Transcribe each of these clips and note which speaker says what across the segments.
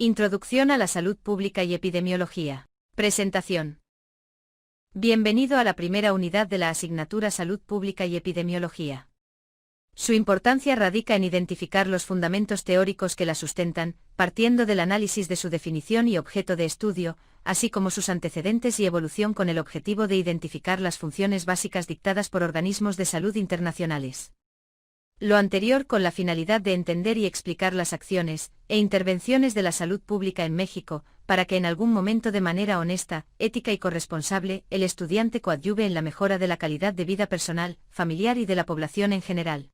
Speaker 1: Introducción a la salud pública y epidemiología. Presentación. Bienvenido a la primera unidad de la asignatura Salud Pública y Epidemiología. Su importancia radica en identificar los fundamentos teóricos que la sustentan, partiendo del análisis de su definición y objeto de estudio, así como sus antecedentes y evolución con el objetivo de identificar las funciones básicas dictadas por organismos de salud internacionales. Lo anterior con la finalidad de entender y explicar las acciones e intervenciones de la salud pública en México, para que en algún momento de manera honesta, ética y corresponsable, el estudiante coadyuve en la mejora de la calidad de vida personal, familiar y de la población en general.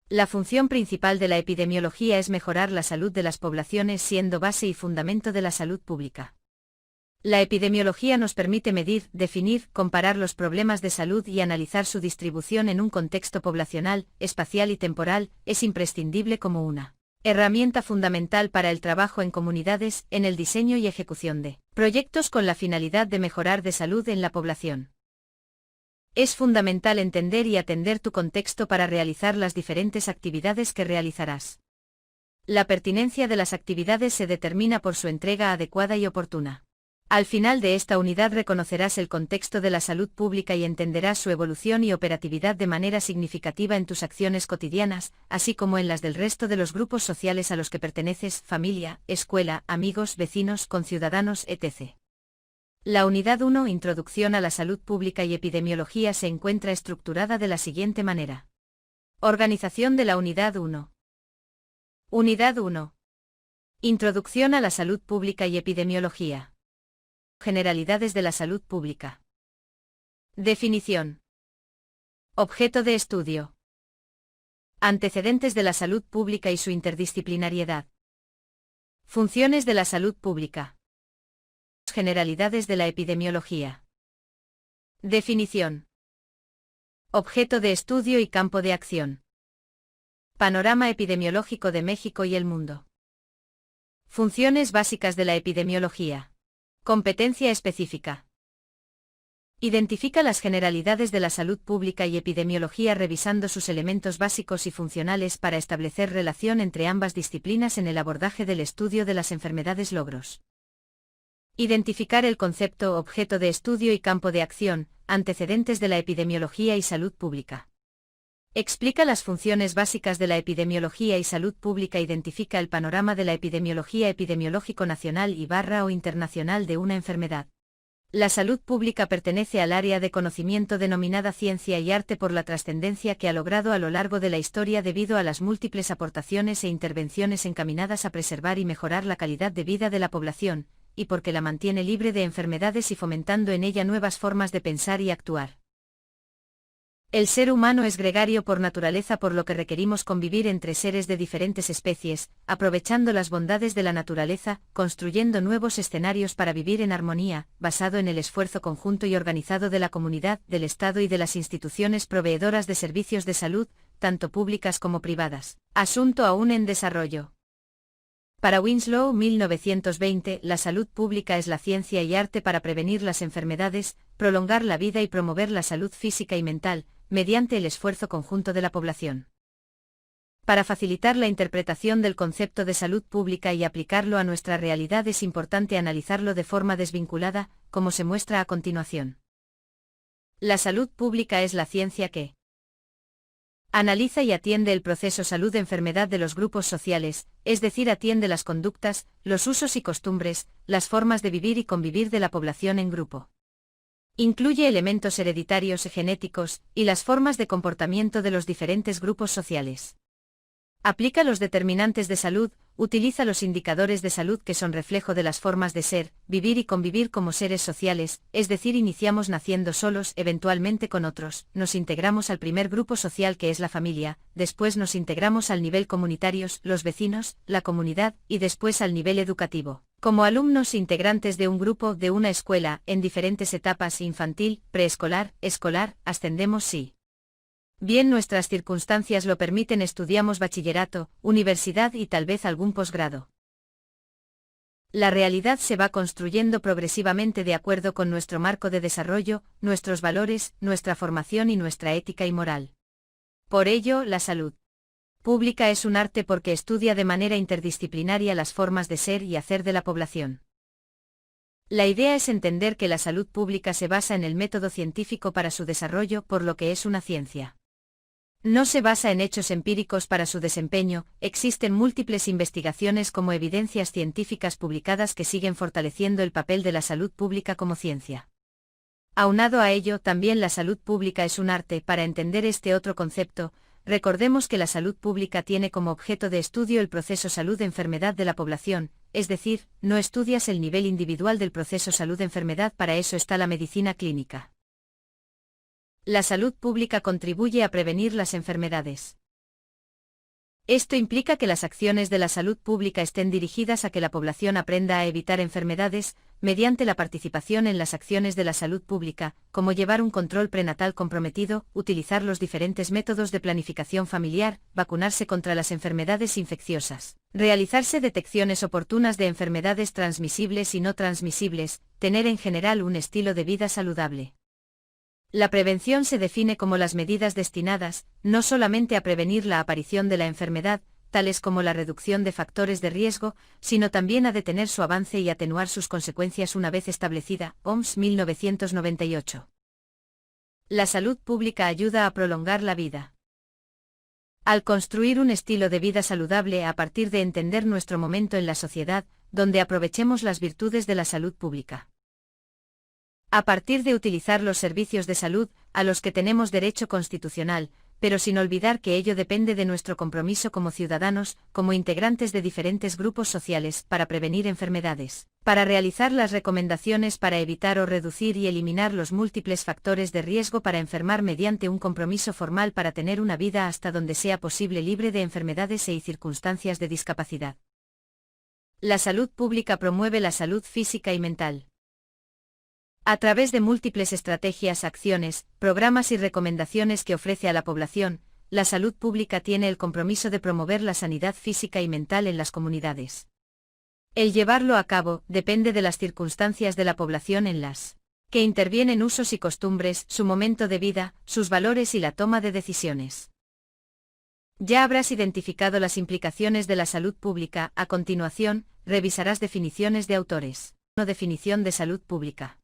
Speaker 1: La función principal de la epidemiología es mejorar la salud de las poblaciones siendo base y fundamento de la salud pública. La epidemiología nos permite medir, definir, comparar los problemas de salud y analizar su distribución en un contexto poblacional, espacial y temporal, es imprescindible como una herramienta fundamental para el trabajo en comunidades, en el diseño y ejecución de proyectos con la finalidad de mejorar de salud en la población. Es fundamental entender y atender tu contexto para realizar las diferentes actividades que realizarás. La pertinencia de las actividades se determina por su entrega adecuada y oportuna. Al final de esta unidad reconocerás el contexto de la salud pública y entenderás su evolución y operatividad de manera significativa en tus acciones cotidianas, así como en las del resto de los grupos sociales a los que perteneces, familia, escuela, amigos, vecinos, conciudadanos, etc. La unidad 1, Introducción a la salud pública y epidemiología, se encuentra estructurada de la siguiente manera. Organización de la unidad 1. Unidad 1. Introducción a la salud pública y epidemiología. Generalidades de la salud pública. Definición. Objeto de estudio. Antecedentes de la salud pública y su interdisciplinariedad. Funciones de la salud pública. Generalidades de la epidemiología. Definición. Objeto de estudio y campo de acción. Panorama epidemiológico de México y el mundo. Funciones básicas de la epidemiología. Competencia específica. Identifica las generalidades de la salud pública y epidemiología revisando sus elementos básicos y funcionales para establecer relación entre ambas disciplinas en el abordaje del estudio de las enfermedades. Logros. Identificar el concepto, objeto de estudio y campo de acción, antecedentes de la epidemiología y salud pública. Explica las funciones básicas de la epidemiología y salud pública. Identifica el panorama de la epidemiología epidemiológico nacional y o internacional de una enfermedad. La salud pública pertenece al área de conocimiento denominada ciencia y arte por la trascendencia que ha logrado a lo largo de la historia debido a las múltiples aportaciones e intervenciones encaminadas a preservar y mejorar la calidad de vida de la población, y porque la mantiene libre de enfermedades y fomentando en ella nuevas formas de pensar y actuar. El ser humano es gregario por naturaleza, por lo que requerimos convivir entre seres de diferentes especies, aprovechando las bondades de la naturaleza, construyendo nuevos escenarios para vivir en armonía, basado en el esfuerzo conjunto y organizado de la comunidad, del Estado y de las instituciones proveedoras de servicios de salud, tanto públicas como privadas. Asunto aún en desarrollo. Para Winslow, 1920, la salud pública es la ciencia y arte para prevenir las enfermedades, prolongar la vida y promover la salud física y mental, mediante el esfuerzo conjunto de la población. Para facilitar la interpretación del concepto de salud pública y aplicarlo a nuestra realidad es importante analizarlo de forma desvinculada, como se muestra a continuación. La salud pública es la ciencia que analiza y atiende el proceso salud-enfermedad de los grupos sociales, es decir, atiende las conductas, los usos y costumbres, las formas de vivir y convivir de la población en grupo. Incluye elementos hereditarios y genéticos, y las formas de comportamiento de los diferentes grupos sociales. Aplica los determinantes de salud, utiliza los indicadores de salud que son reflejo de las formas de ser, vivir y convivir como seres sociales, es decir, iniciamos naciendo solos, eventualmente con otros, nos integramos al primer grupo social que es la familia, después nos integramos al nivel comunitarios, los vecinos, la comunidad, y después al nivel educativo. Como alumnos integrantes de un grupo, de una escuela, en diferentes etapas infantil, preescolar, escolar, ascendemos si bien nuestras circunstancias lo permiten, estudiamos bachillerato, universidad y tal vez algún posgrado. La realidad se va construyendo progresivamente de acuerdo con nuestro marco de desarrollo, nuestros valores, nuestra formación y nuestra ética y moral. Por ello, la salud pública es un arte porque estudia de manera interdisciplinaria las formas de ser y hacer de la población. La idea es entender que la salud pública se basa en el método científico para su desarrollo, por lo que es una ciencia. No se basa en hechos empíricos para su desempeño, existen múltiples investigaciones como evidencias científicas publicadas que siguen fortaleciendo el papel de la salud pública como ciencia. Aunado a ello, también la salud pública es un arte. Para entender este otro concepto, recordemos que la salud pública tiene como objeto de estudio el proceso salud-enfermedad de la población, es decir, no estudias el nivel individual del proceso salud-enfermedad, para eso está la medicina clínica. La salud pública contribuye a prevenir las enfermedades. Esto implica que las acciones de la salud pública estén dirigidas a que la población aprenda a evitar enfermedades, mediante la participación en las acciones de la salud pública, como llevar un control prenatal comprometido, utilizar los diferentes métodos de planificación familiar, vacunarse contra las enfermedades infecciosas, realizarse detecciones oportunas de enfermedades transmisibles y no transmisibles, tener en general un estilo de vida saludable. La prevención se define como las medidas destinadas, no solamente a prevenir la aparición de la enfermedad, tales como la reducción de factores de riesgo, sino también a detener su avance y atenuar sus consecuencias una vez establecida. OMS 1998. La salud pública ayuda a prolongar la vida. Al construir un estilo de vida saludable a partir de entender nuestro momento en la sociedad, donde aprovechemos las virtudes de la salud pública. A partir de utilizar los servicios de salud, a los que tenemos derecho constitucional, pero sin olvidar que ello depende de nuestro compromiso como ciudadanos, como integrantes de diferentes grupos sociales, para prevenir enfermedades, para realizar las recomendaciones para evitar o reducir y eliminar los múltiples factores de riesgo para enfermar mediante un compromiso formal para tener una vida hasta donde sea posible libre de enfermedades y circunstancias de discapacidad. La salud pública promueve la salud física y mental. A través de múltiples estrategias, acciones, programas y recomendaciones que ofrece a la población, la salud pública tiene el compromiso de promover la sanidad física y mental en las comunidades. El llevarlo a cabo depende de las circunstancias de la población en las que intervienen usos y costumbres, su momento de vida, sus valores y la toma de decisiones. Ya habrás identificado las implicaciones de la salud pública. A continuación, revisarás definiciones de autores. Definición de salud pública.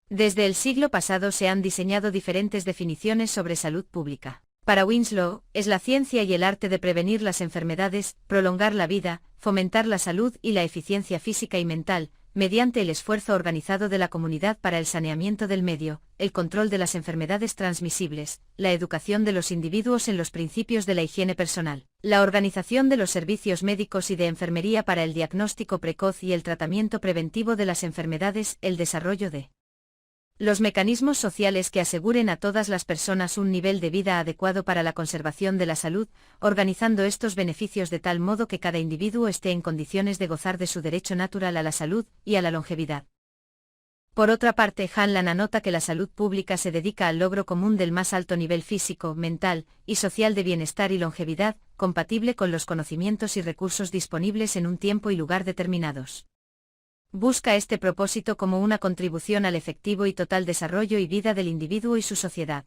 Speaker 1: Desde el siglo pasado se han diseñado diferentes definiciones sobre salud pública. Para Winslow, es la ciencia y el arte de prevenir las enfermedades, prolongar la vida, fomentar la salud y la eficiencia física y mental, mediante el esfuerzo organizado de la comunidad para el saneamiento del medio, el control de las enfermedades transmisibles, la educación de los individuos en los principios de la higiene personal, la organización de los servicios médicos y de enfermería para el diagnóstico precoz y el tratamiento preventivo de las enfermedades, el desarrollo de los mecanismos sociales que aseguren a todas las personas un nivel de vida adecuado para la conservación de la salud, organizando estos beneficios de tal modo que cada individuo esté en condiciones de gozar de su derecho natural a la salud y a la longevidad. Por otra parte, Hanlan anota que la salud pública se dedica al logro común del más alto nivel físico, mental y social de bienestar y longevidad, compatible con los conocimientos y recursos disponibles en un tiempo y lugar determinados. Busca este propósito como una contribución al efectivo y total desarrollo y vida del individuo y su sociedad.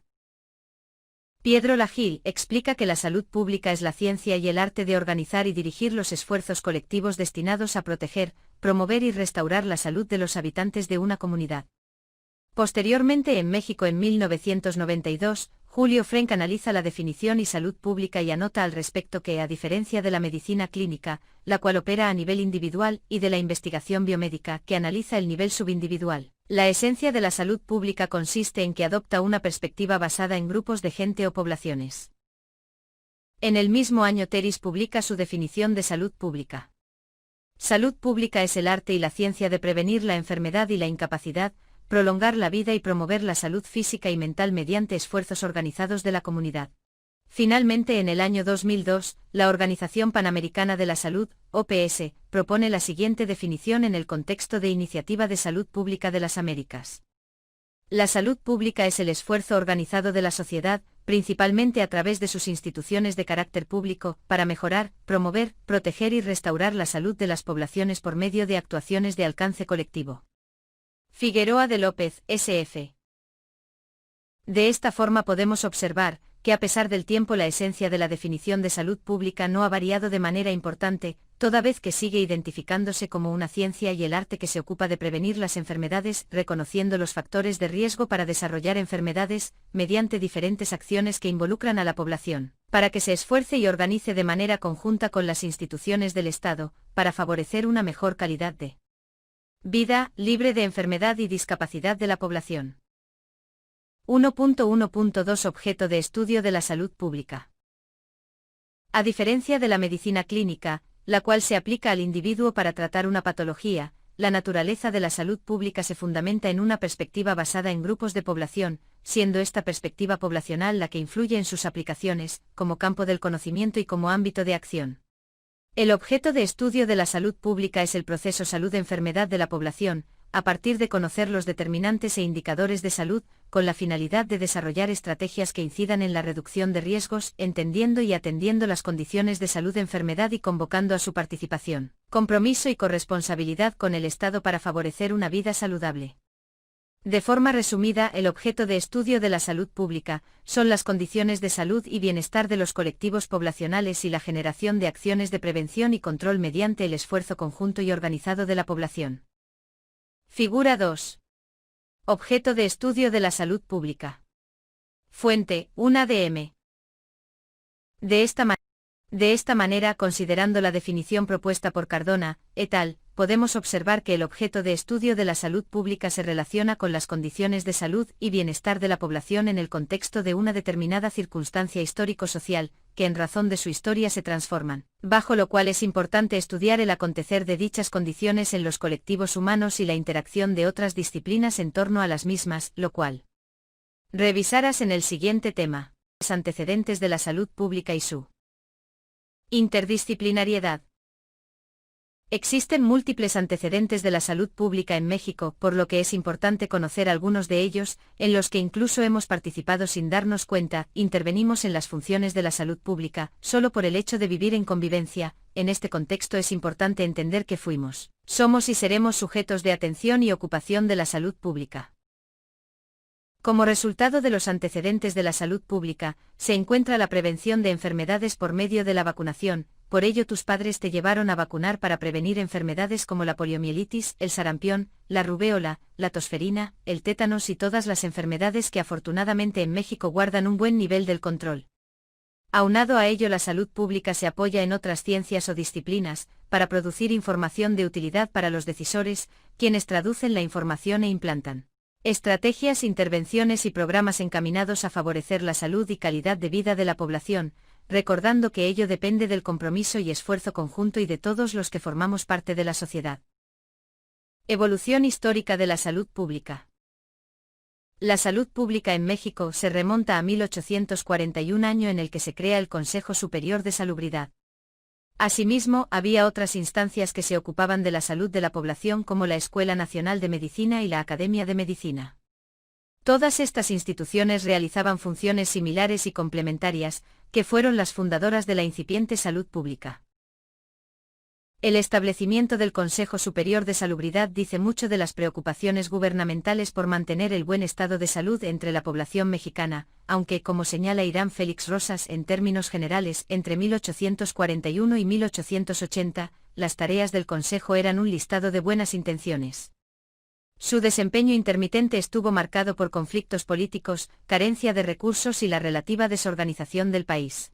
Speaker 1: Piedro Lagil explica que la salud pública es la ciencia y el arte de organizar y dirigir los esfuerzos colectivos destinados a proteger, promover y restaurar la salud de los habitantes de una comunidad. Posteriormente, en México en 1992, Julio Frenk analiza la definición y salud pública y anota al respecto que, a diferencia de la medicina clínica, la cual opera a nivel individual, y de la investigación biomédica, que analiza el nivel subindividual, la esencia de la salud pública consiste en que adopta una perspectiva basada en grupos de gente o poblaciones. En el mismo año Teris publica su definición de salud pública. Salud pública es el arte y la ciencia de prevenir la enfermedad y la incapacidad, prolongar la vida y promover la salud física y mental mediante esfuerzos organizados de la comunidad. Finalmente, en el año 2002, la Organización Panamericana de la Salud, OPS, propone la siguiente definición en el contexto de Iniciativa de Salud Pública de las Américas. La salud pública es el esfuerzo organizado de la sociedad, principalmente a través de sus instituciones de carácter público, para mejorar, promover, proteger y restaurar la salud de las poblaciones por medio de actuaciones de alcance colectivo. Figueroa de López, S.F. De esta forma podemos observar que a pesar del tiempo la esencia de la definición de salud pública no ha variado de manera importante, toda vez que sigue identificándose como una ciencia y el arte que se ocupa de prevenir las enfermedades, reconociendo los factores de riesgo para desarrollar enfermedades, mediante diferentes acciones que involucran a la población, para que se esfuerce y organice de manera conjunta con las instituciones del Estado, para favorecer una mejor calidad de vida, libre de enfermedad y discapacidad de la población. 1.1.2 Objeto de estudio de la salud pública. A diferencia de la medicina clínica, la cual se aplica al individuo para tratar una patología, la naturaleza de la salud pública se fundamenta en una perspectiva basada en grupos de población, siendo esta perspectiva poblacional la que influye en sus aplicaciones, como campo del conocimiento y como ámbito de acción. El objeto de estudio de la salud pública es el proceso salud-enfermedad de la población, a partir de conocer los determinantes e indicadores de salud, con la finalidad de desarrollar estrategias que incidan en la reducción de riesgos, entendiendo y atendiendo las condiciones de salud-enfermedad y convocando a su participación, compromiso y corresponsabilidad con el Estado para favorecer una vida saludable. De forma resumida, el objeto de estudio de la salud pública son las condiciones de salud y bienestar de los colectivos poblacionales y la generación de acciones de prevención y control mediante el esfuerzo conjunto y organizado de la población. Figura 2. Objeto de estudio de la salud pública. Fuente, una DM. De esta manera, considerando la definición propuesta por Cardona, et al., podemos observar que el objeto de estudio de la salud pública se relaciona con las condiciones de salud y bienestar de la población en el contexto de una determinada circunstancia histórico-social, que en razón de su historia se transforman, bajo lo cual es importante estudiar el acontecer de dichas condiciones en los colectivos humanos y la interacción de otras disciplinas en torno a las mismas, lo cual revisarás en el siguiente tema: los antecedentes de la salud pública y su interdisciplinariedad. Existen múltiples antecedentes de la salud pública en México, por lo que es importante conocer algunos de ellos, en los que incluso hemos participado sin darnos cuenta. Intervenimos en las funciones de la salud pública, solo por el hecho de vivir en convivencia. En este contexto es importante entender que fuimos, somos y seremos sujetos de atención y ocupación de la salud pública. Como resultado de los antecedentes de la salud pública, se encuentra la prevención de enfermedades por medio de la vacunación. Por ello tus padres te llevaron a vacunar para prevenir enfermedades como la poliomielitis, el sarampión, la rubéola, la tosferina, el tétanos y todas las enfermedades que afortunadamente en México guardan un buen nivel del control. Aunado a ello, la salud pública se apoya en otras ciencias o disciplinas, para producir información de utilidad para los decisores, quienes traducen la información e implantan estrategias, intervenciones y programas encaminados a favorecer la salud y calidad de vida de la población, recordando que ello depende del compromiso y esfuerzo conjunto y de todos los que formamos parte de la sociedad. Evolución histórica de la salud pública. La salud pública en México se remonta a 1841, año en el que se crea el Consejo Superior de Salubridad. Asimismo, había otras instancias que se ocupaban de la salud de la población, como la Escuela Nacional de Medicina y la Academia de Medicina. Todas estas instituciones realizaban funciones similares y complementarias, que fueron las fundadoras de la incipiente salud pública. El establecimiento del Consejo Superior de Salubridad dice mucho de las preocupaciones gubernamentales por mantener el buen estado de salud entre la población mexicana, aunque, como señala Irán Félix Rosas, en términos generales, entre 1841 y 1880, las tareas del Consejo eran un listado de buenas intenciones. Su desempeño intermitente estuvo marcado por conflictos políticos, carencia de recursos y la relativa desorganización del país.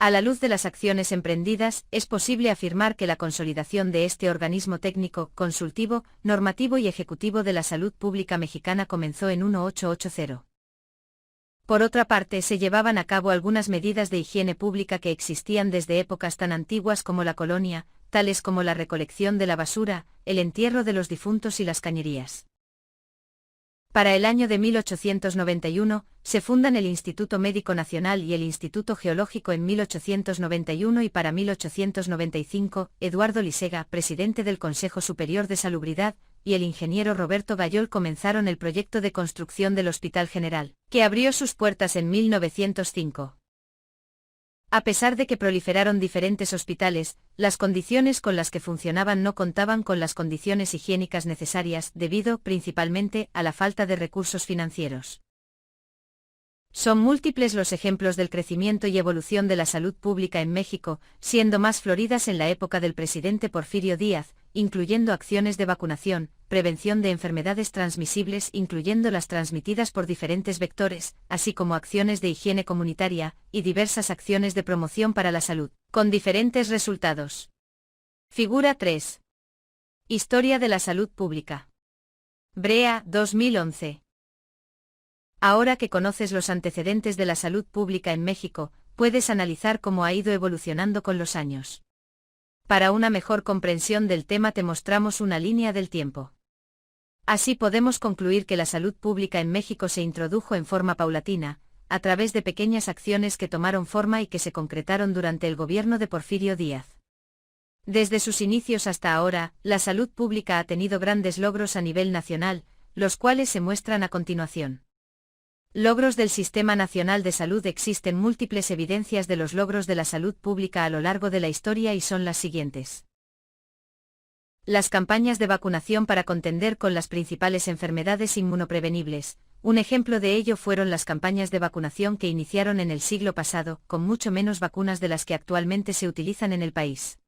Speaker 1: A la luz de las acciones emprendidas, es posible afirmar que la consolidación de este organismo técnico, consultivo, normativo y ejecutivo de la salud pública mexicana comenzó en 1880. Por otra parte, se llevaban a cabo algunas medidas de higiene pública que existían desde épocas tan antiguas como la colonia, tales como la recolección de la basura, el entierro de los difuntos y las cañerías. Para el año de 1891, se fundan el Instituto Médico Nacional y el Instituto Geológico en 1891 y para 1895, Eduardo Lisega, presidente del Consejo Superior de Salubridad, y el ingeniero Roberto Gayol comenzaron el proyecto de construcción del Hospital General, que abrió sus puertas en 1905. A pesar de que proliferaron diferentes hospitales, las condiciones con las que funcionaban no contaban con las condiciones higiénicas necesarias, debido, principalmente, a la falta de recursos financieros. Son múltiples los ejemplos del crecimiento y evolución de la salud pública en México, siendo más floridas en la época del presidente Porfirio Díaz, incluyendo acciones de vacunación, prevención de enfermedades transmisibles incluyendo las transmitidas por diferentes vectores, así como acciones de higiene comunitaria, y diversas acciones de promoción para la salud, con diferentes resultados. Figura 3. Historia de la salud pública. Brea, 2011. Ahora que conoces los antecedentes de la salud pública en México, puedes analizar cómo ha ido evolucionando con los años. Para una mejor comprensión del tema te mostramos una línea del tiempo. Así podemos concluir que la salud pública en México se introdujo en forma paulatina, a través de pequeñas acciones que tomaron forma y que se concretaron durante el gobierno de Porfirio Díaz. Desde sus inicios hasta ahora, la salud pública ha tenido grandes logros a nivel nacional, los cuales se muestran a continuación. Logros del Sistema Nacional de Salud. Existen múltiples evidencias de los logros de la salud pública a lo largo de la historia y son las siguientes. Las campañas de vacunación para contender con las principales enfermedades inmunoprevenibles. Un ejemplo de ello fueron las campañas de vacunación que iniciaron en el siglo pasado, con mucho menos vacunas de las que actualmente se utilizan en el país.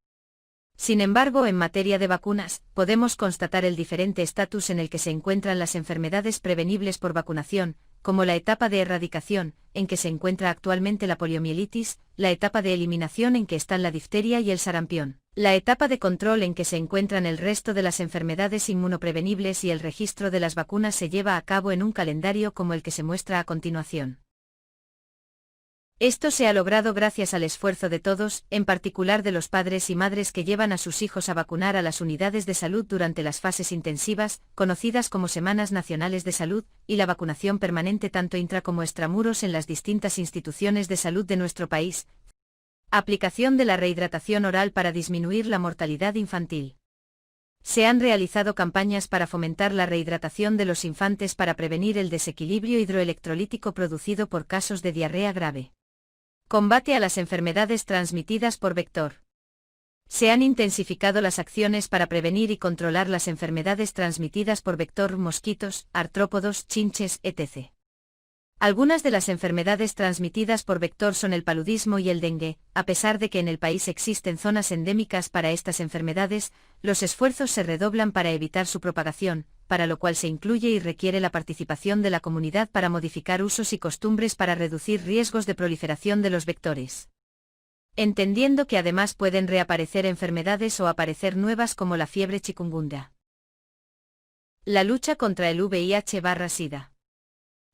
Speaker 1: Sin embargo, en materia de vacunas, podemos constatar el diferente estatus en el que se encuentran las enfermedades prevenibles por vacunación, como la etapa de erradicación, en que se encuentra actualmente la poliomielitis, la etapa de eliminación en que están la difteria y el sarampión, la etapa de control en que se encuentran el resto de las enfermedades inmunoprevenibles y el registro de las vacunas se lleva a cabo en un calendario como el que se muestra a continuación. Esto se ha logrado gracias al esfuerzo de todos, en particular de los padres y madres que llevan a sus hijos a vacunar a las unidades de salud durante las fases intensivas, conocidas como Semanas Nacionales de Salud, y la vacunación permanente tanto intra como extramuros en las distintas instituciones de salud de nuestro país. Aplicación de la rehidratación oral para disminuir la mortalidad infantil. Se han realizado campañas para fomentar la rehidratación de los infantes para prevenir el desequilibrio hidroelectrolítico producido por casos de diarrea grave. Combate a las enfermedades transmitidas por vector. Se han intensificado las acciones para prevenir y controlar las enfermedades transmitidas por vector, mosquitos, artrópodos, chinches, etc. Algunas de las enfermedades transmitidas por vector son el paludismo y el dengue. A pesar de que en el país existen zonas endémicas para estas enfermedades, los esfuerzos se redoblan para evitar su propagación, para lo cual se incluye y requiere la participación de la comunidad para modificar usos y costumbres para reducir riesgos de proliferación de los vectores. Entendiendo que además pueden reaparecer enfermedades o aparecer nuevas como la fiebre chikungunya. La lucha contra el VIH/SIDA.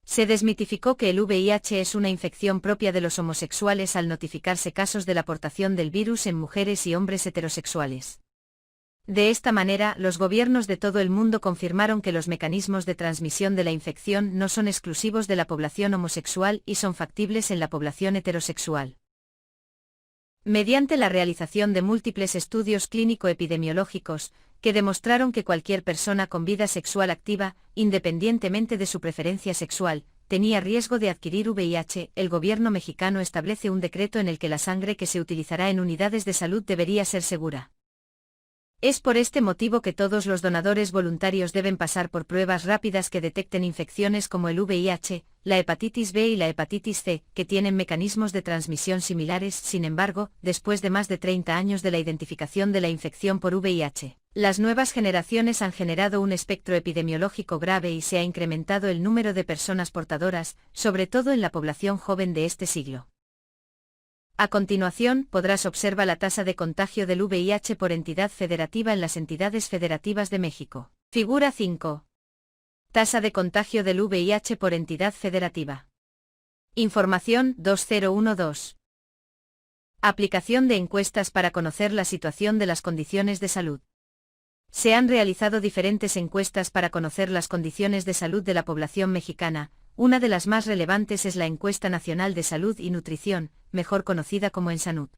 Speaker 1: Se desmitificó que el VIH es una infección propia de los homosexuales al notificarse casos de la aportación del virus en mujeres y hombres heterosexuales. De esta manera, los gobiernos de todo el mundo confirmaron que los mecanismos de transmisión de la infección no son exclusivos de la población homosexual y son factibles en la población heterosexual. Mediante la realización de múltiples estudios clínico-epidemiológicos, que demostraron que cualquier persona con vida sexual activa, independientemente de su preferencia sexual, tenía riesgo de adquirir VIH, el gobierno mexicano establece un decreto en el que la sangre que se utilizará en unidades de salud debería ser segura. Es por este motivo que todos los donadores voluntarios deben pasar por pruebas rápidas que detecten infecciones como el VIH, la hepatitis B y la hepatitis C, que tienen mecanismos de transmisión similares. Sin embargo, después de más de 30 años de la identificación de la infección por VIH, las nuevas generaciones han generado un espectro epidemiológico grave y se ha incrementado el número de personas portadoras, sobre todo en la población joven de este siglo. A continuación, podrás observar la tasa de contagio del VIH por entidad federativa en las entidades federativas de México. Figura 5. Tasa de contagio del VIH por entidad federativa. Información 2012. Aplicación de encuestas para conocer la situación de las condiciones de salud. Se han realizado diferentes encuestas para conocer las condiciones de salud de la población mexicana. Una de las más relevantes es la Encuesta Nacional de Salud y Nutrición, mejor conocida como ENSANUT.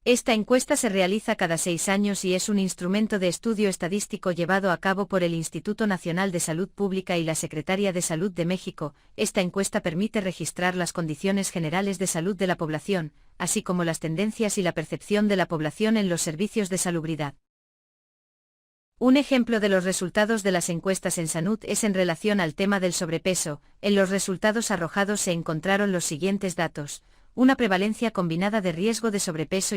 Speaker 1: Esta encuesta se realiza cada 6 años y es un instrumento de estudio estadístico llevado a cabo por el Instituto Nacional de Salud Pública y la Secretaría de Salud de México. Esta encuesta permite registrar las condiciones generales de salud de la población, así como las tendencias y la percepción de la población en los servicios de salubridad. Un ejemplo de los resultados de las encuestas en Sanud es en relación al tema del sobrepeso. En los resultados arrojados se encontraron los siguientes datos: una prevalencia combinada de riesgo de sobrepeso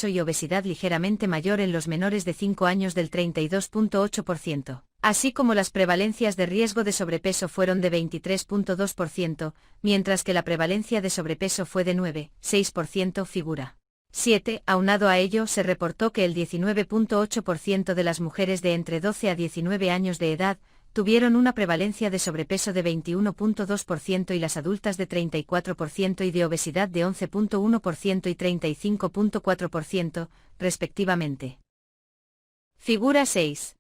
Speaker 1: y obesidad ligeramente mayor en los menores de 5 años del 32.8%, así como las prevalencias de riesgo de sobrepeso fueron de 23.2%, mientras que la prevalencia de sobrepeso fue de 9,6%. Figura 7. Aunado a ello, se reportó que el 19.8% de las mujeres de entre 12 a 19 años de edad tuvieron una prevalencia de sobrepeso de 21.2% y las adultas de 34% y de obesidad de 11.1% y 35.4%, respectivamente. Figura 6.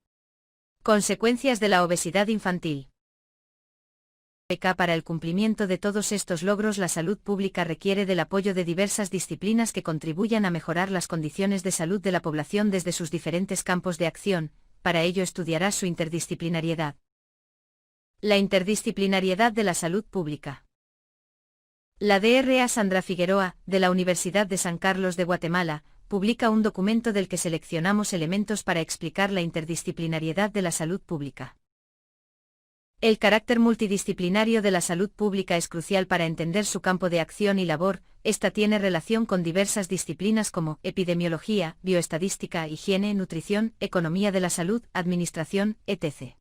Speaker 1: Consecuencias de la obesidad infantil. Para el cumplimiento de todos estos logros, la salud pública requiere del apoyo de diversas disciplinas que contribuyan a mejorar las condiciones de salud de la población desde sus diferentes campos de acción. Para ello estudiará su interdisciplinariedad. La interdisciplinariedad de la salud pública. La Dra. Sandra Figueroa, de la Universidad de San Carlos de Guatemala, publica un documento del que seleccionamos elementos para explicar la interdisciplinariedad de la salud pública. El carácter multidisciplinario de la salud pública es crucial para entender su campo de acción y labor. Esta tiene relación con diversas disciplinas como epidemiología, bioestadística, higiene, nutrición, economía de la salud, administración, etc.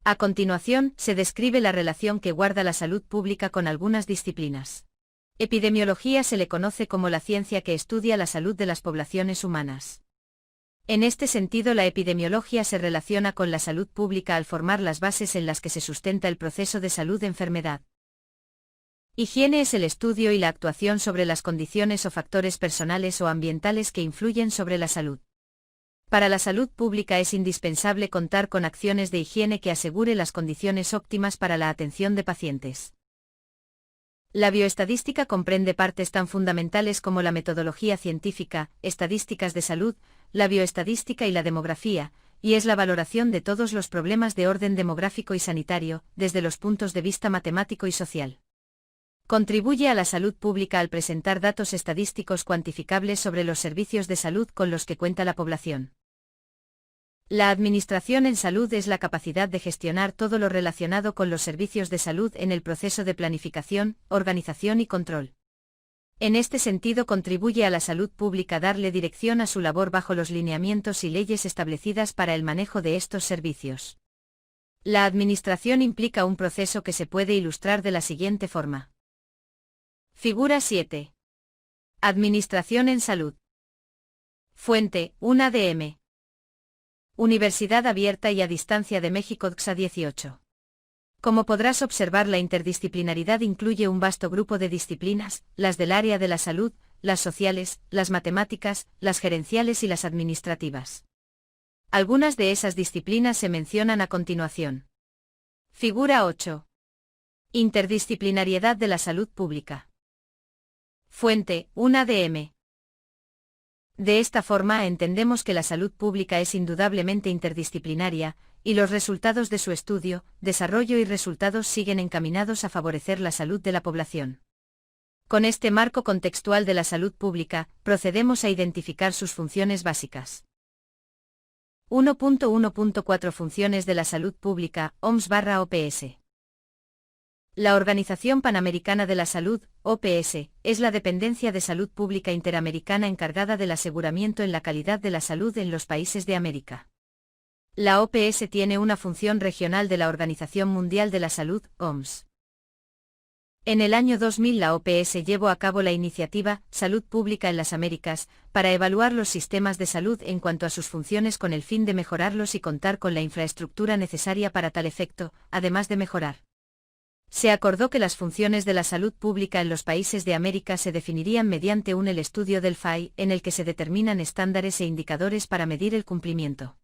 Speaker 1: A continuación, se describe la relación que guarda la salud pública con algunas disciplinas. Epidemiología se le conoce como la ciencia que estudia la salud de las poblaciones humanas. En este sentido, la epidemiología se relaciona con la salud pública al formar las bases en las que se sustenta el proceso de salud-enfermedad. Higiene es el estudio y la actuación sobre las condiciones o factores personales o ambientales que influyen sobre la salud. Para la salud pública es indispensable contar con acciones de higiene que asegure las condiciones óptimas para la atención de pacientes. La bioestadística comprende partes tan fundamentales como la metodología científica, estadísticas de salud, la bioestadística y la demografía, y es la valoración de todos los problemas de orden demográfico y sanitario, desde los puntos de vista matemático y social. Contribuye a la salud pública al presentar datos estadísticos cuantificables sobre los servicios de salud con los que cuenta la población. La administración en salud es la capacidad de gestionar todo lo relacionado con los servicios de salud en el proceso de planificación, organización y control. En este sentido, contribuye a la salud pública darle dirección a su labor bajo los lineamientos y leyes establecidas para el manejo de estos servicios. La administración implica un proceso que se puede ilustrar de la siguiente forma. Figura 7. Administración en salud. Fuente: 1ADM. Universidad Abierta y a Distancia de México, DXA 18. Como podrás observar, la interdisciplinaridad incluye un vasto grupo de disciplinas, las del área de la salud, las sociales, las matemáticas, las gerenciales y las administrativas. Algunas de esas disciplinas se mencionan a continuación. Figura 8. Interdisciplinariedad de la salud pública. Fuente: 1ADM. De esta forma entendemos que la salud pública es indudablemente interdisciplinaria, y los resultados de su estudio, desarrollo y resultados siguen encaminados a favorecer la salud de la población. Con este marco contextual de la salud pública, procedemos a identificar sus funciones básicas. 1.1.4 Funciones de la salud pública, OMS/OPS. La Organización Panamericana de la Salud, OPS, es la dependencia de salud pública interamericana encargada del aseguramiento en la calidad de la salud en los países de América. La OPS tiene una función regional de la Organización Mundial de la Salud, OMS. En el año 2000 la OPS llevó a cabo la iniciativa Salud Pública en las Américas, para evaluar los sistemas de salud en cuanto a sus funciones con el fin de mejorarlos y contar con la infraestructura necesaria para tal efecto, además de mejorar. Se acordó que las funciones de la salud pública en los países de América se definirían mediante el estudio del FAI, en el que se determinan estándares e indicadores para medir el cumplimiento.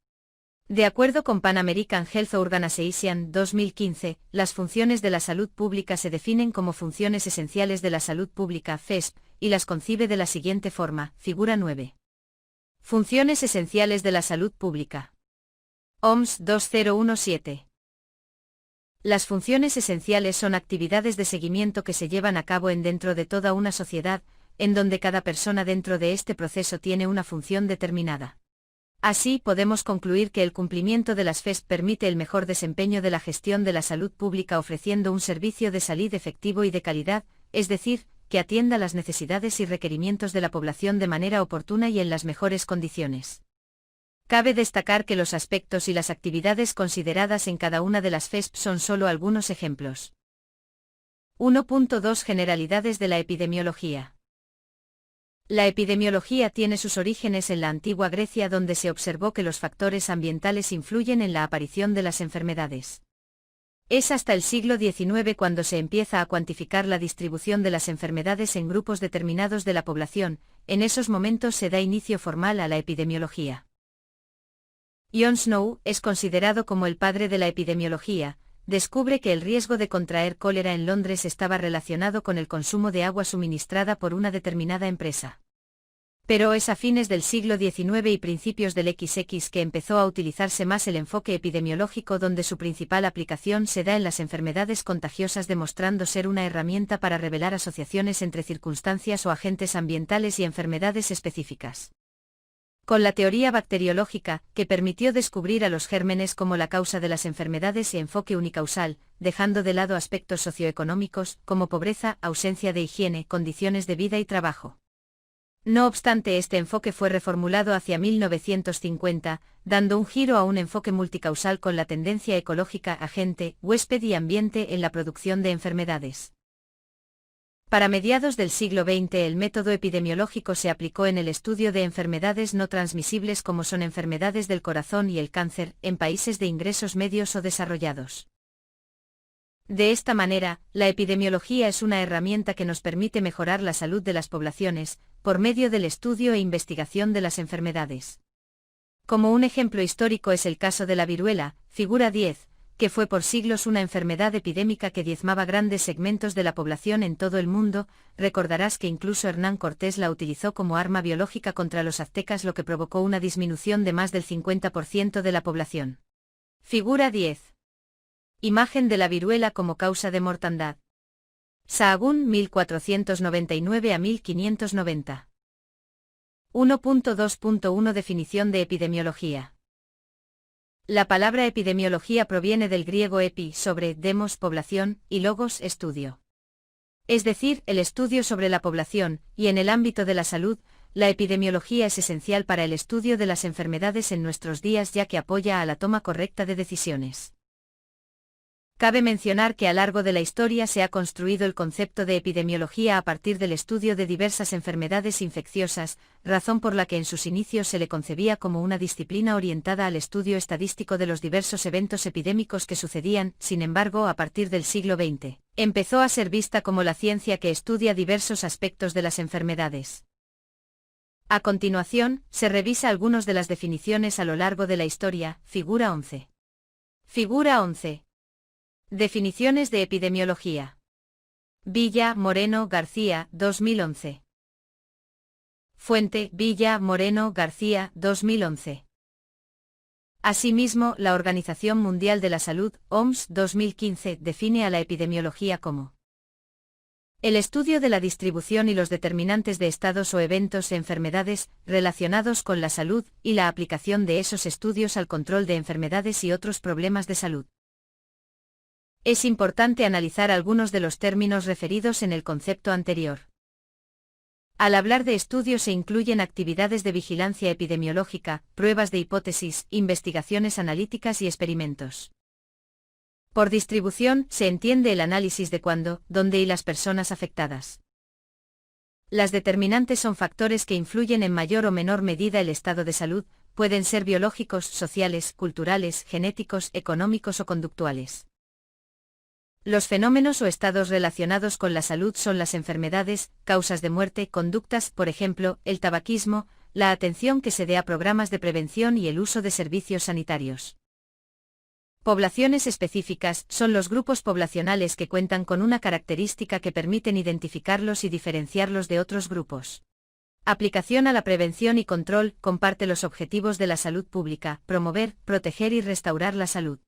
Speaker 1: De acuerdo con Pan American Health Organization 2015, las funciones de la salud pública se definen como funciones esenciales de la salud pública (FESP), y las concibe de la siguiente forma, figura 9. Funciones esenciales de la salud pública. OMS 2017. Las funciones esenciales son actividades de seguimiento que se llevan a cabo dentro de toda una sociedad, en donde cada persona dentro de este proceso tiene una función determinada. Así podemos concluir que el cumplimiento de las FESP permite el mejor desempeño de la gestión de la salud pública ofreciendo un servicio de salud efectivo y de calidad, es decir, que atienda las necesidades y requerimientos de la población de manera oportuna y en las mejores condiciones. Cabe destacar que los aspectos y las actividades consideradas en cada una de las FESP son solo algunos ejemplos. 1.2 Generalidades de la epidemiología. La epidemiología tiene sus orígenes en la antigua Grecia, donde se observó que los factores ambientales influyen en la aparición de las enfermedades. Es hasta el siglo XIX cuando se empieza a cuantificar la distribución de las enfermedades en grupos determinados de la población. En esos momentos se da inicio formal a la epidemiología. John Snow es considerado como el padre de la epidemiología. Descubre que el riesgo de contraer cólera en Londres estaba relacionado con el consumo de agua suministrada por una determinada empresa. Pero es a fines del siglo XIX y principios del XX que empezó a utilizarse más el enfoque epidemiológico, donde su principal aplicación se da en las enfermedades contagiosas, demostrando ser una herramienta para revelar asociaciones entre circunstancias o agentes ambientales y enfermedades específicas. Con la teoría bacteriológica, que permitió descubrir a los gérmenes como la causa de las enfermedades y enfoque unicausal, dejando de lado aspectos socioeconómicos, como pobreza, ausencia de higiene, condiciones de vida y trabajo. No obstante, este enfoque fue reformulado hacia 1950, dando un giro a un enfoque multicausal con la tendencia ecológica, agente, huésped y ambiente en la producción de enfermedades. Para mediados del siglo XX el método epidemiológico se aplicó en el estudio de enfermedades no transmisibles como son enfermedades del corazón y el cáncer, en países de ingresos medios o desarrollados. De esta manera, la epidemiología es una herramienta que nos permite mejorar la salud de las poblaciones, por medio del estudio e investigación de las enfermedades. Como un ejemplo histórico es el caso de la viruela, figura 10, que fue por siglos una enfermedad epidémica que diezmaba grandes segmentos de la población en todo el mundo. Recordarás que incluso Hernán Cortés la utilizó como arma biológica contra los aztecas, lo que provocó una disminución de más del 50% de la población. Figura 10. Imagen de la viruela como causa de mortandad. Sahagún 1499 a 1590. 1.2.1 Definición de epidemiología. La palabra epidemiología proviene del griego epi, sobre, demos, población, y logos, estudio. Es decir, el estudio sobre la población, y en el ámbito de la salud, la epidemiología es esencial para el estudio de las enfermedades en nuestros días, ya que apoya a la toma correcta de decisiones. Cabe mencionar que a lo largo de la historia se ha construido el concepto de epidemiología a partir del estudio de diversas enfermedades infecciosas, razón por la que en sus inicios se le concebía como una disciplina orientada al estudio estadístico de los diversos eventos epidémicos que sucedían. Sin embargo, a partir del siglo XX, empezó a ser vista como la ciencia que estudia diversos aspectos de las enfermedades. A continuación, se revisa algunas de las definiciones a lo largo de la historia. Figura 11. Figura 11. Definiciones de epidemiología. Villa, Moreno, García, 2011. Fuente, Villa, Moreno, García, 2011. Asimismo, la Organización Mundial de la Salud, OMS, 2015, define a la epidemiología como el estudio de la distribución y los determinantes de estados o eventos e enfermedades relacionados con la salud y la aplicación de esos estudios al control de enfermedades y otros problemas de salud. Es importante analizar algunos de los términos referidos en el concepto anterior. Al hablar de estudios se incluyen actividades de vigilancia epidemiológica, pruebas de hipótesis, investigaciones analíticas y experimentos. Por distribución se entiende el análisis de cuándo, dónde y las personas afectadas. Las determinantes son factores que influyen en mayor o menor medida el estado de salud, pueden ser biológicos, sociales, culturales, genéticos, económicos o conductuales. Los fenómenos o estados relacionados con la salud son las enfermedades, causas de muerte, conductas, por ejemplo, el tabaquismo, la atención que se dé a programas de prevención y el uso de servicios sanitarios. Poblaciones específicas son los grupos poblacionales que cuentan con una característica que permiten identificarlos y diferenciarlos de otros grupos. Aplicación a la prevención y control, comparte los objetivos de la salud pública, promover, proteger y restaurar la salud.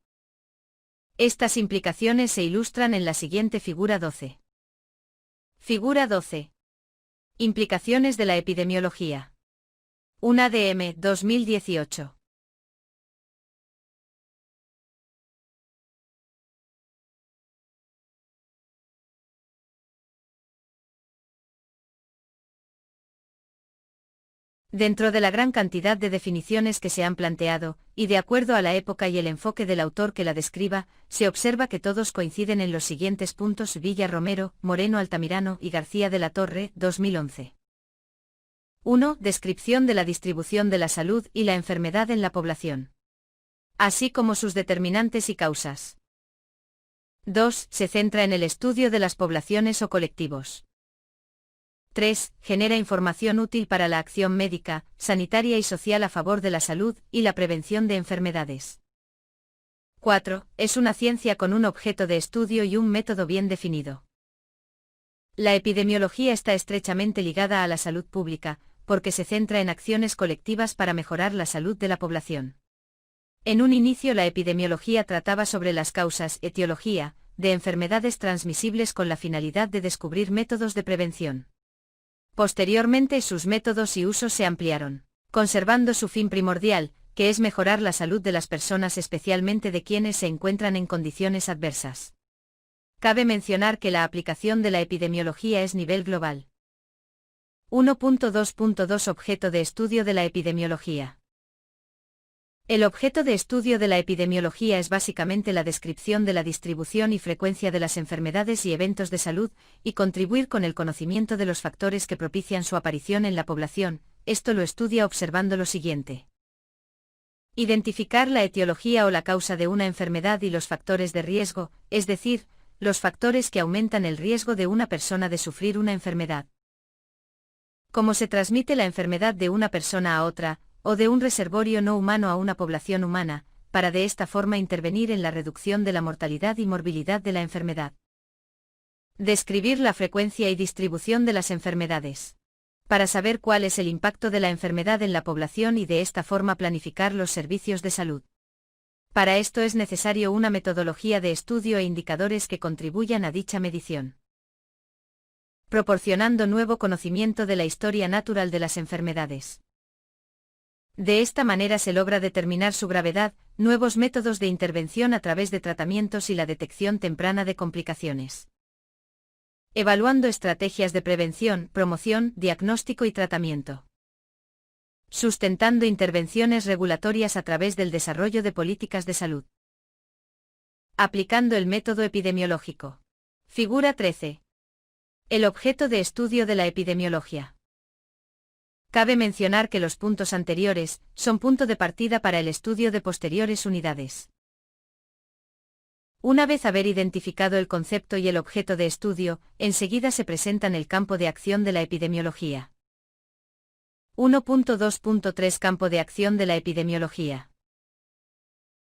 Speaker 1: Estas implicaciones se ilustran en la siguiente figura 12. Figura 12. Implicaciones de la epidemiología. Un ADM 2018. Dentro de la gran cantidad de definiciones que se han planteado, y de acuerdo a la época y el enfoque del autor que la describa, se observa que todos coinciden en los siguientes puntos: Villa Romero, Moreno Altamirano y García de la Torre, 2011. 1. Descripción de la distribución de la salud y la enfermedad en la población, así como sus determinantes y causas. 2. Se centra en el estudio de las poblaciones o colectivos. 3. Genera información útil para la acción médica, sanitaria y social a favor de la salud y la prevención de enfermedades. 4. Es una ciencia con un objeto de estudio y un método bien definido. La epidemiología está estrechamente ligada a la salud pública, porque se centra en acciones colectivas para mejorar la salud de la población. En un inicio la epidemiología trataba sobre las causas, etiología, de enfermedades transmisibles con la finalidad de descubrir métodos de prevención. Posteriormente sus métodos y usos se ampliaron, conservando su fin primordial, que es mejorar la salud de las personas, especialmente de quienes se encuentran en condiciones adversas. Cabe mencionar que la aplicación de la epidemiología es nivel global. 1.2.2 Objeto de estudio de la epidemiología. El objeto de estudio de la epidemiología es básicamente la descripción de la distribución y frecuencia de las enfermedades y eventos de salud, y contribuir con el conocimiento de los factores que propician su aparición en la población. Esto lo estudia observando lo siguiente. Identificar la etiología o la causa de una enfermedad y los factores de riesgo, es decir, los factores que aumentan el riesgo de una persona de sufrir una enfermedad. Cómo se transmite la enfermedad de una persona a otra, o de un reservorio no humano a una población humana, para de esta forma intervenir en la reducción de la mortalidad y morbilidad de la enfermedad. Describir la frecuencia y distribución de las enfermedades, para saber cuál es el impacto de la enfermedad en la población y de esta forma planificar los servicios de salud. Para esto es necesario una metodología de estudio e indicadores que contribuyan a dicha medición. Proporcionando nuevo conocimiento de la historia natural de las enfermedades. De esta manera se logra determinar su gravedad, nuevos métodos de intervención a través de tratamientos y la detección temprana de complicaciones. Evaluando estrategias de prevención, promoción, diagnóstico y tratamiento. Sustentando intervenciones regulatorias a través del desarrollo de políticas de salud. Aplicando el método epidemiológico. Figura 13. El objeto de estudio de la epidemiología. Cabe mencionar que los puntos anteriores son punto de partida para el estudio de posteriores unidades. Una vez haber identificado el concepto y el objeto de estudio, enseguida se presentan el campo de acción de la epidemiología. 1.2.3 Campo de acción de la epidemiología.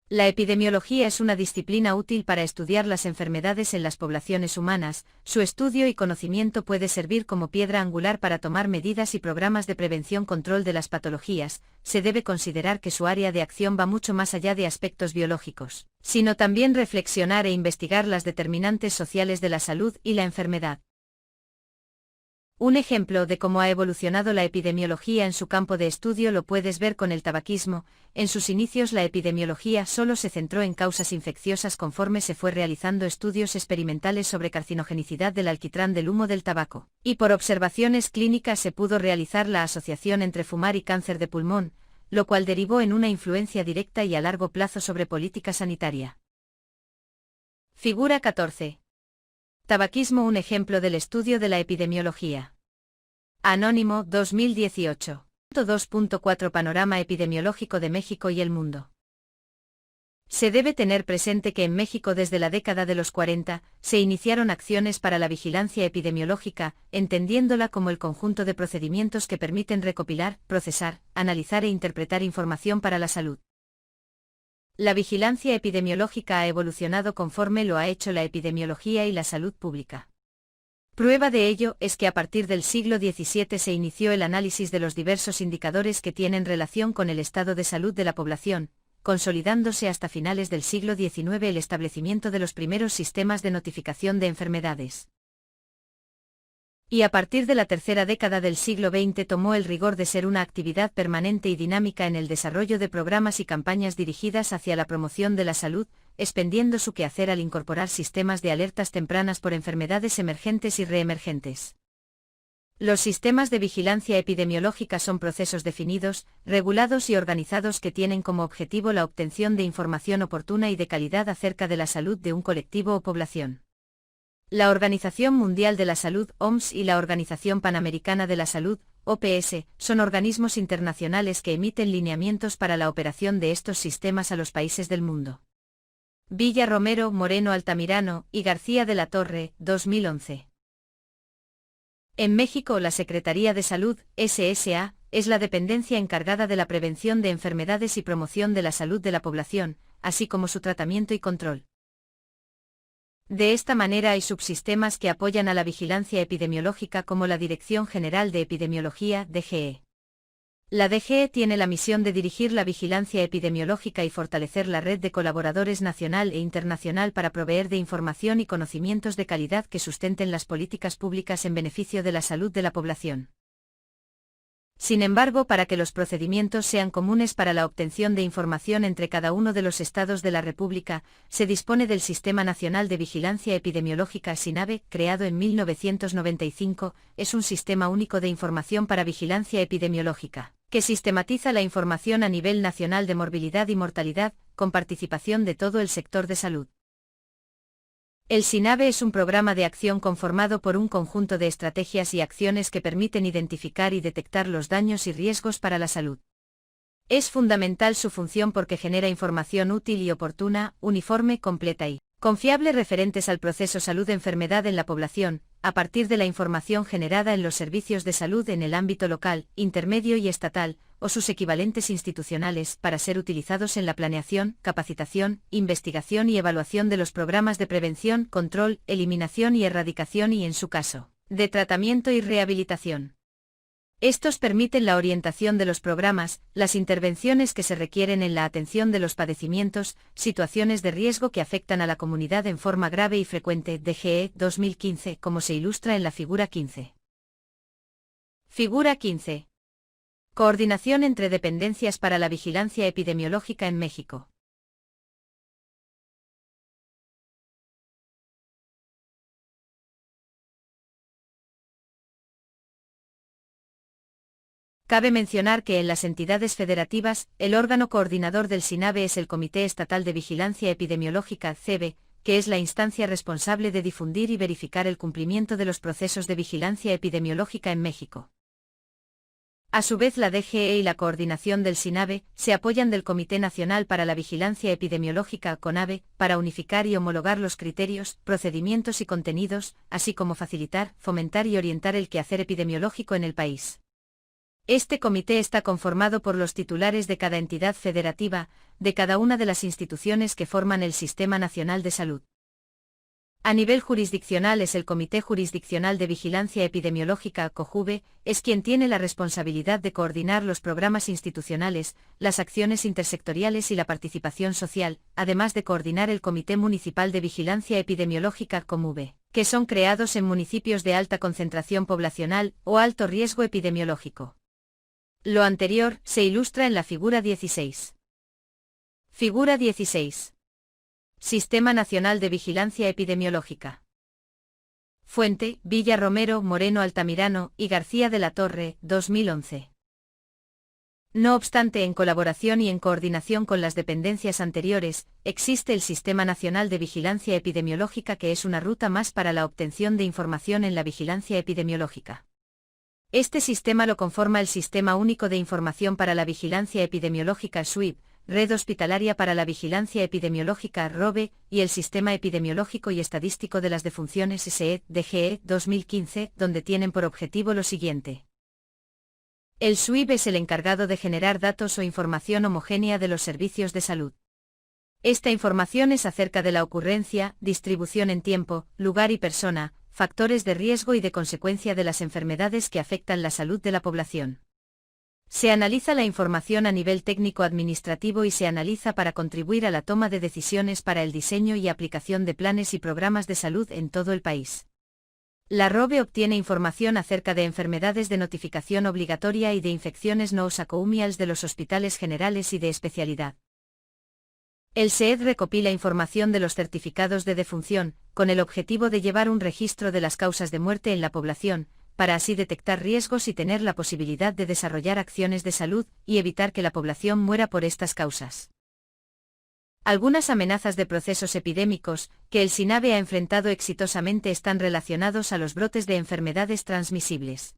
Speaker 1: La epidemiología es una disciplina útil para estudiar las enfermedades en las poblaciones humanas. Su estudio y conocimiento puede servir como piedra angular para tomar medidas y programas de prevención-control de las patologías. Se debe considerar que su área de acción va mucho más allá de aspectos biológicos, sino también reflexionar e investigar las determinantes sociales de la salud y la enfermedad. Un ejemplo de cómo ha evolucionado la epidemiología en su campo de estudio lo puedes ver con el tabaquismo. En sus inicios la epidemiología solo se centró en causas infecciosas conforme se fue realizando estudios experimentales sobre carcinogenicidad del alquitrán del humo del tabaco, y por observaciones clínicas se pudo realizar la asociación entre fumar y cáncer de pulmón, lo cual derivó en una influencia directa y a largo plazo sobre política sanitaria. Figura 14. Tabaquismo, un ejemplo del estudio de la epidemiología. Anónimo, 2018. 2.4 Panorama epidemiológico de México y el mundo. Se debe tener presente que en México desde la década de los 40, se iniciaron acciones para la vigilancia epidemiológica, entendiéndola como el conjunto de procedimientos que permiten recopilar, procesar, analizar e interpretar información para la salud. La vigilancia epidemiológica ha evolucionado conforme lo ha hecho la epidemiología y la salud pública. Prueba de ello es que a partir del siglo XVII se inició el análisis de los diversos indicadores que tienen relación con el estado de salud de la población, consolidándose hasta finales del siglo XIX el establecimiento de los primeros sistemas de notificación de enfermedades. Y a partir de la tercera década del siglo XX tomó el rigor de ser una actividad permanente y dinámica en el desarrollo de programas y campañas dirigidas hacia la promoción de la salud, expendiendo su quehacer al incorporar sistemas de alertas tempranas por enfermedades emergentes y reemergentes. Los sistemas de vigilancia epidemiológica son procesos definidos, regulados y organizados que tienen como objetivo la obtención de información oportuna y de calidad acerca de la salud de un colectivo o población. La Organización Mundial de la Salud (OMS) y la Organización Panamericana de la Salud (OPS) son organismos internacionales que emiten lineamientos para la operación de estos sistemas a los países del mundo. Villa Romero, Moreno Altamirano y García de la Torre, 2011. En México, la Secretaría de Salud, SSA, es la dependencia encargada de la prevención de enfermedades y promoción de la salud de la población, así como su tratamiento y control. De esta manera hay subsistemas que apoyan a la vigilancia epidemiológica como la Dirección General de Epidemiología, DGE. La DGE tiene la misión de dirigir la vigilancia epidemiológica y fortalecer la red de colaboradores nacional e internacional para proveer de información y conocimientos de calidad que sustenten las políticas públicas en beneficio de la salud de la población. Sin embargo, para que los procedimientos sean comunes para la obtención de información entre cada uno de los estados de la República, se dispone del Sistema Nacional de Vigilancia Epidemiológica SINAVE, creado en 1995, es un sistema único de información para vigilancia epidemiológica, que sistematiza la información a nivel nacional de morbilidad y mortalidad, con participación de todo el sector de salud. El SINAVE es un programa de acción conformado por un conjunto de estrategias y acciones que permiten identificar y detectar los daños y riesgos para la salud. Es fundamental su función porque genera información útil y oportuna, uniforme, completa y confiable referentes al proceso salud-enfermedad en la población, a partir de la información generada en los servicios de salud en el ámbito local, intermedio y estatal, o sus equivalentes institucionales, para ser utilizados en la planeación, capacitación, investigación y evaluación de los programas de prevención, control, eliminación y erradicación y, en su caso, de tratamiento y rehabilitación. Estos permiten la orientación de los programas, las intervenciones que se requieren en la atención de los padecimientos, situaciones de riesgo que afectan a la comunidad en forma grave y frecuente, DGE 2015, como se ilustra en la figura 15. Figura 15. Coordinación entre dependencias para la vigilancia epidemiológica en México. Cabe mencionar que en las entidades federativas, el órgano coordinador del SINAVE es el Comité Estatal de Vigilancia Epidemiológica, CEBE, que es la instancia responsable de difundir y verificar el cumplimiento de los procesos de vigilancia epidemiológica en México. A su vez, la DGE y la coordinación del SINAVE se apoyan del Comité Nacional para la Vigilancia Epidemiológica, CONAVE, para unificar y homologar los criterios, procedimientos y contenidos, así como facilitar, fomentar y orientar el quehacer epidemiológico en el país. Este comité está conformado por los titulares de cada entidad federativa, de cada una de las instituciones que forman el Sistema Nacional de Salud. A nivel jurisdiccional es el Comité Jurisdiccional de Vigilancia Epidemiológica, COJUVE, es quien tiene la responsabilidad de coordinar los programas institucionales, las acciones intersectoriales y la participación social, además de coordinar el Comité Municipal de Vigilancia Epidemiológica, COMUVE, que son creados en municipios de alta concentración poblacional o alto riesgo epidemiológico. Lo anterior se ilustra en la figura 16. Figura 16. Sistema Nacional de Vigilancia Epidemiológica. Fuente: Villa Romero, Moreno Altamirano y García de la Torre, 2011. No obstante, en colaboración y en coordinación con las dependencias anteriores, existe el Sistema Nacional de Vigilancia Epidemiológica, que es una ruta más para la obtención de información en la vigilancia epidemiológica. Este sistema lo conforma el Sistema Único de Información para la Vigilancia Epidemiológica SWIP, Red Hospitalaria para la Vigilancia Epidemiológica ROVE, y el Sistema Epidemiológico y Estadístico de las Defunciones SED, DGE 2015, donde tienen por objetivo lo siguiente. El SWIP es el encargado de generar datos o información homogénea de los servicios de salud. Esta información es acerca de la ocurrencia, distribución en tiempo, lugar y persona, factores de riesgo y de consecuencia de las enfermedades que afectan la salud de la población. Se analiza la información a nivel técnico-administrativo y se analiza para contribuir a la toma de decisiones para el diseño y aplicación de planes y programas de salud en todo el país. La RoBE obtiene información acerca de enfermedades de notificación obligatoria y de infecciones nosocomiales de los hospitales generales y de especialidad. El SEED recopila información de los certificados de defunción, con el objetivo de llevar un registro de las causas de muerte en la población, para así detectar riesgos y tener la posibilidad de desarrollar acciones de salud y evitar que la población muera por estas causas. Algunas amenazas de procesos epidémicos que el SINAVE ha enfrentado exitosamente están relacionados a los brotes de enfermedades transmisibles.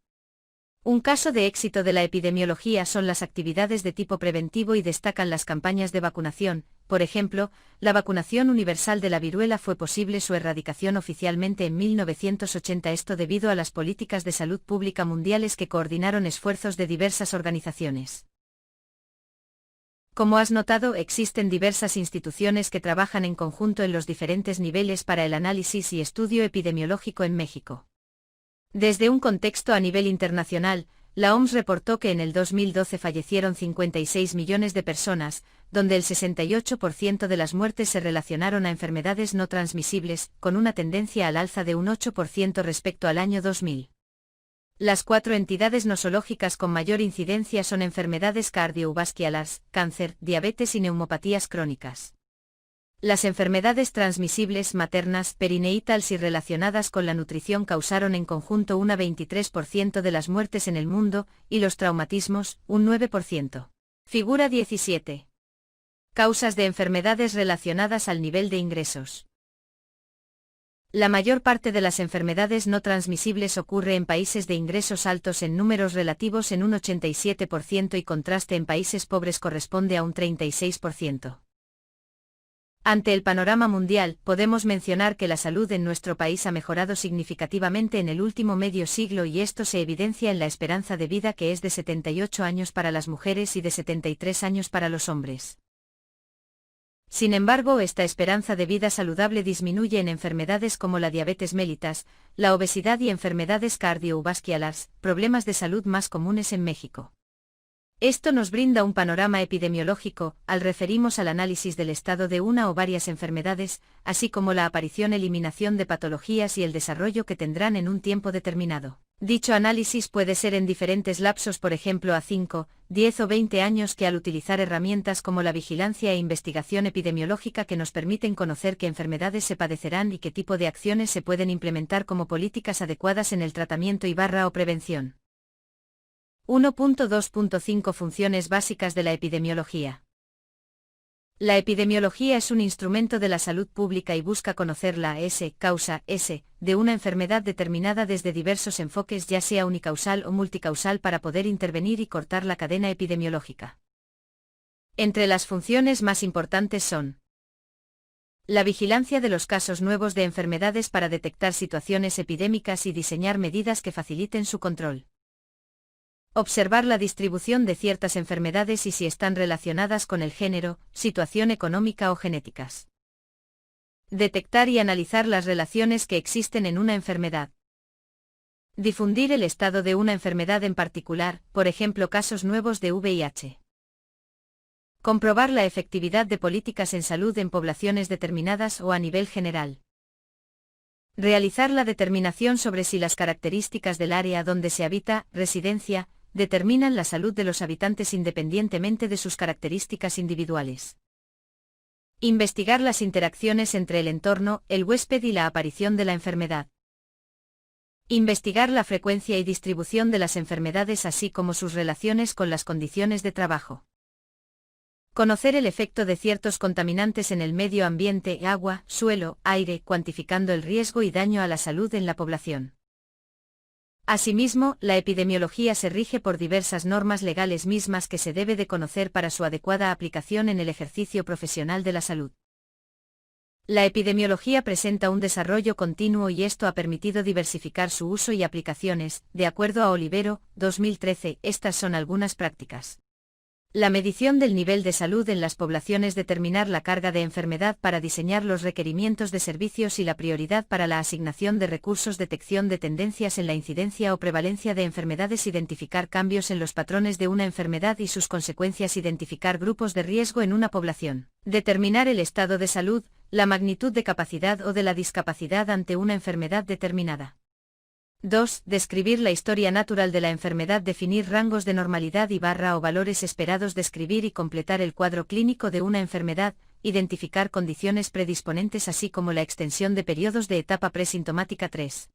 Speaker 1: Un caso de éxito de la epidemiología son las actividades de tipo preventivo y destacan las campañas de vacunación. Por ejemplo, la vacunación universal de la viruela fue posible su erradicación oficialmente en 1980, esto debido a las políticas de salud pública mundiales que coordinaron esfuerzos de diversas organizaciones. Como has notado, existen diversas instituciones que trabajan en conjunto en los diferentes niveles para el análisis y estudio epidemiológico en México. Desde un contexto a nivel internacional, la OMS reportó que en el 2012 fallecieron 56 millones de personas, donde el 68% de las muertes se relacionaron a enfermedades no transmisibles, con una tendencia al alza de un 8% respecto al año 2000. Las 4 entidades nosológicas con mayor incidencia son enfermedades cardiovasculares, cáncer, diabetes y neumopatías crónicas. Las enfermedades transmisibles maternas, perinatales y relacionadas con la nutrición causaron en conjunto un 23% de las muertes en el mundo, y los traumatismos, un 9%. Figura 17. Causas de enfermedades relacionadas al nivel de ingresos. La mayor parte de las enfermedades no transmisibles ocurre en países de ingresos altos en números relativos en un 87% y contraste en países pobres corresponde a un 36%. Ante el panorama mundial, podemos mencionar que la salud en nuestro país ha mejorado significativamente en el último medio siglo y esto se evidencia en la esperanza de vida que es de 78 años para las mujeres y de 73 años para los hombres. Sin embargo, esta esperanza de vida saludable disminuye en enfermedades como la diabetes mellitus, la obesidad y enfermedades cardiovasculares, problemas de salud más comunes en México. Esto nos brinda un panorama epidemiológico, al referirnos al análisis del estado de una o varias enfermedades, así como la aparición-eliminación de patologías y el desarrollo que tendrán en un tiempo determinado. Dicho análisis puede ser en diferentes lapsos, por ejemplo a 5, 10 o 20 años, que al utilizar herramientas como la vigilancia e investigación epidemiológica que nos permiten conocer qué enfermedades se padecerán y qué tipo de acciones se pueden implementar como políticas adecuadas en el tratamiento o prevención. 1.2.5 Funciones básicas de la epidemiología. La epidemiología es un instrumento de la salud pública y busca conocer la causa de una enfermedad determinada desde diversos enfoques, ya sea unicausal o multicausal, para poder intervenir y cortar la cadena epidemiológica. Entre las funciones más importantes son: la vigilancia de los casos nuevos de enfermedades para detectar situaciones epidémicas y diseñar medidas que faciliten su control. Observar la distribución de ciertas enfermedades y si están relacionadas con el género, situación económica o genéticas. Detectar y analizar las relaciones que existen en una enfermedad. Difundir el estado de una enfermedad en particular, por ejemplo casos nuevos de VIH. Comprobar la efectividad de políticas en salud en poblaciones determinadas o a nivel general. Realizar la determinación sobre si las características del área donde se habita, residencia, determinan la salud de los habitantes independientemente de sus características individuales. Investigar las interacciones entre el entorno, el huésped y la aparición de la enfermedad. Investigar la frecuencia y distribución de las enfermedades así como sus relaciones con las condiciones de trabajo. Conocer el efecto de ciertos contaminantes en el medio ambiente, agua, suelo, aire, cuantificando el riesgo y daño a la salud en la población. Asimismo, la epidemiología se rige por diversas normas legales mismas que se debe de conocer para su adecuada aplicación en el ejercicio profesional de la salud. La epidemiología presenta un desarrollo continuo y esto ha permitido diversificar su uso y aplicaciones. De acuerdo a Olivero, 2013, estas son algunas prácticas. La medición del nivel de salud en las poblaciones, determinar la carga de enfermedad para diseñar los requerimientos de servicios y la prioridad para la asignación de recursos, detección de tendencias en la incidencia o prevalencia de enfermedades, identificar cambios en los patrones de una enfermedad y sus consecuencias, identificar grupos de riesgo en una población, determinar el estado de salud, la magnitud de capacidad o de la discapacidad ante una enfermedad determinada. 2. Describir la historia natural de la enfermedad. Definir rangos de normalidad y barra o valores esperados. Describir y completar el cuadro clínico de una enfermedad. Identificar condiciones predisponentes así como la extensión de periodos de etapa presintomática. 3.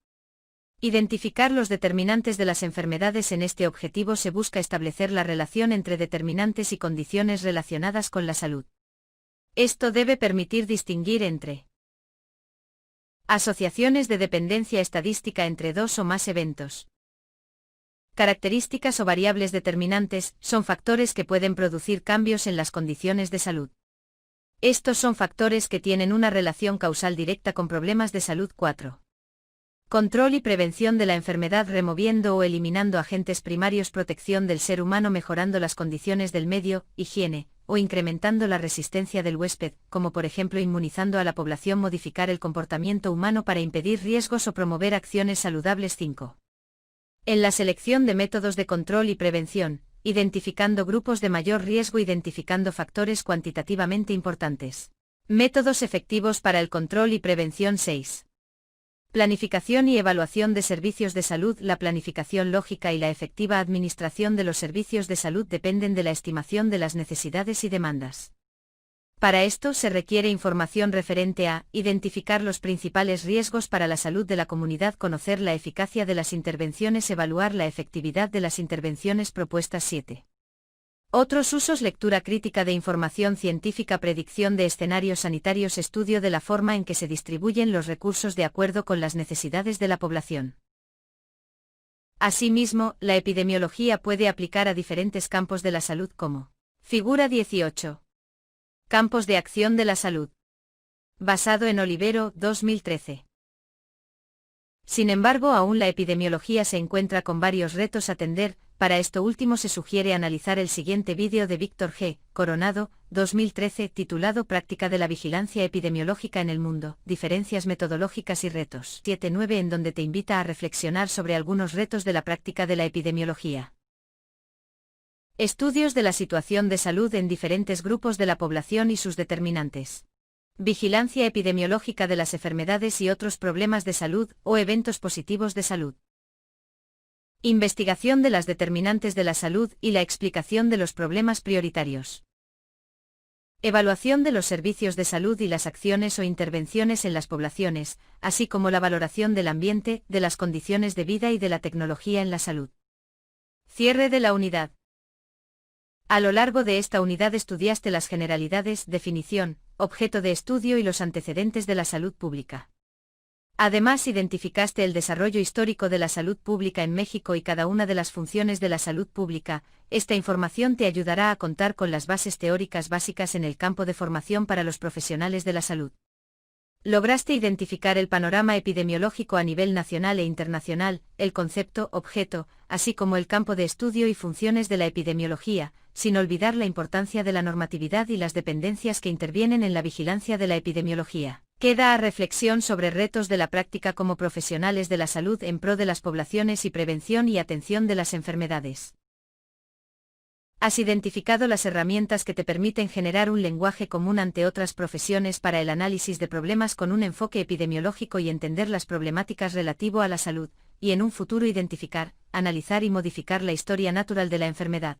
Speaker 1: Identificar los determinantes de las enfermedades. En este objetivo se busca establecer la relación entre determinantes y condiciones relacionadas con la salud. Esto debe permitir distinguir entre asociaciones de dependencia estadística entre dos o más eventos. Características o variables determinantes son factores que pueden producir cambios en las condiciones de salud. Estos son factores que tienen una relación causal directa con problemas de salud. 4. Control y prevención de la enfermedad. Removiendo o eliminando agentes primarios. Protección del ser humano. Mejorando las condiciones del medio, higiene, o incrementando la resistencia del huésped, como por ejemplo inmunizando a la población. Modificar el comportamiento humano para impedir riesgos o promover acciones saludables. 5. En la selección de métodos de control y prevención, identificando grupos de mayor riesgo. Identificando factores cuantitativamente importantes. Métodos efectivos para el control y prevención. 6. Planificación y evaluación de servicios de salud. La planificación lógica y la efectiva administración de los servicios de salud dependen de la estimación de las necesidades y demandas. Para esto se requiere información referente a identificar los principales riesgos para la salud de la comunidad, conocer la eficacia de las intervenciones, evaluar la efectividad de las intervenciones propuestas. 7. Otros usos. Lectura crítica de información científica. Predicción de escenarios sanitarios. Estudio de la forma en que se distribuyen los recursos de acuerdo con las necesidades de la población. Asimismo, la epidemiología puede aplicar a diferentes campos de la salud como figura 18. Campos de acción de la salud. Basado en Olivero, 2013. Sin embargo, aún la epidemiología se encuentra con varios retos a atender. Para esto último se sugiere analizar el siguiente vídeo de Víctor G. Coronado, 2013, titulado Práctica de la vigilancia epidemiológica en el mundo, diferencias metodológicas y retos. 7-9, en donde te invita a reflexionar sobre algunos retos de la práctica de la epidemiología. Estudios de la situación de salud en diferentes grupos de la población y sus determinantes. Vigilancia epidemiológica de las enfermedades y otros problemas de salud o eventos positivos de salud. Investigación de las determinantes de la salud y la explicación de los problemas prioritarios. Evaluación de los servicios de salud y las acciones o intervenciones en las poblaciones, así como la valoración del ambiente, de las condiciones de vida y de la tecnología en la salud. Cierre de la unidad. A lo largo de esta unidad estudiaste las generalidades, definición, objeto de estudio y los antecedentes de la salud pública. Además, identificaste el desarrollo histórico de la salud pública en México y cada una de las funciones de la salud pública. Esta información te ayudará a contar con las bases teóricas básicas en el campo de formación para los profesionales de la salud. Lograste identificar el panorama epidemiológico a nivel nacional e internacional, el concepto, objeto, así como el campo de estudio y funciones de la epidemiología, sin olvidar la importancia de la normatividad y las dependencias que intervienen en la vigilancia de la epidemiología. Queda a reflexión sobre retos de la práctica como profesionales de la salud en pro de las poblaciones y prevención y atención de las enfermedades. Has identificado las herramientas que te permiten generar un lenguaje común ante otras profesiones para el análisis de problemas con un enfoque epidemiológico y entender las problemáticas relativo a la salud, y en un futuro identificar, analizar y modificar la historia natural de la enfermedad.